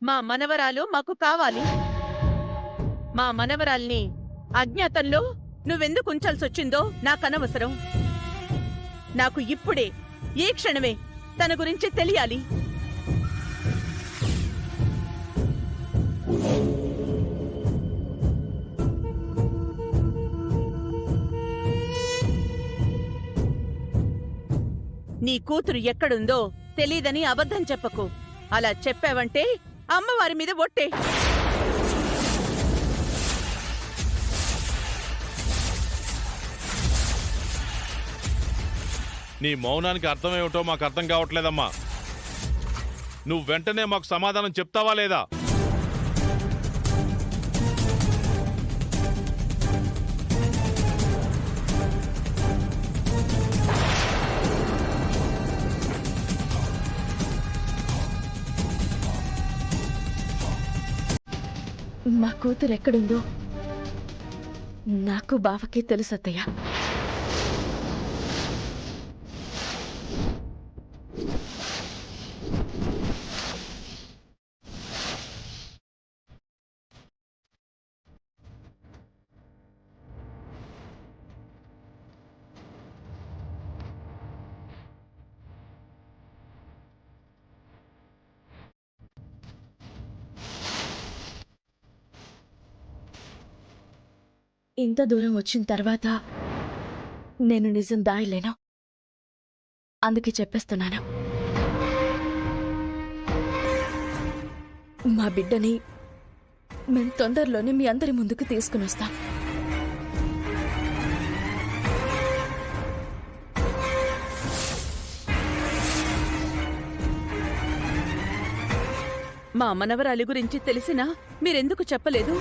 మా మనవరాలు మాకు కావాలి. మా మనవరాల్ని అజ్ఞాతంలో నువ్వెందుకు ఉంచాల్సొచ్చిందో నాకనవసరం. నాకు ఇప్పుడే, ఈ క్షణమే తన గురించి తెలియాలి. నీ కూతురు ఎక్కడుందో తెలీదని అబద్ధం చెప్పకు. అలా చెప్పావంటే అమ్మవారి మీద ఒట్టే. నీ మౌనానికి అర్థమేమిటో మాకు అర్థం కావట్లేదమ్మా. నువ్వు వెంటనే మాకు సమాధానం చెప్తావా లేదా? మా కూతురు ఎక్కడుందో నాకు బావకే తెలుసు అత్తయ్య. ఇంత దూరం వచ్చిన తర్వాత నేను నిజం దాయలేను. అందుకే చెప్పేస్తున్నాను. మా బిడ్డని మేం తొందరలోనే మీ అందరి ముందుకు తీసుకుని వస్తాం. మా మనవరాలి గురించి తెలిసినా మీరెందుకు చెప్పలేదు?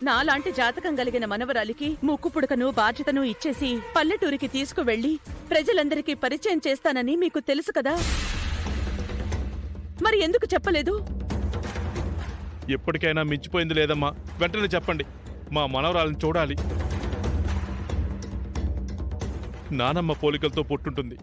నాలాంటి జాతకం కలిగిన మనవరాలికి ముక్కు పుడకను బాధ్యతను ఇచ్చేసి పల్లెటూరికి తీసుకువెళ్లి ప్రజలందరికీ పరిచయం చేస్తానని మీకు తెలుసు కదా, మరి ఎందుకు చెప్పలేదు? ఎప్పటికైనా మించిపోయింది లేదమ్మా. వెంటనే చెప్పండి. మా మనవరాలను చూడాలి. నానమ్మ పోలికలతో పుట్టుంటుంది.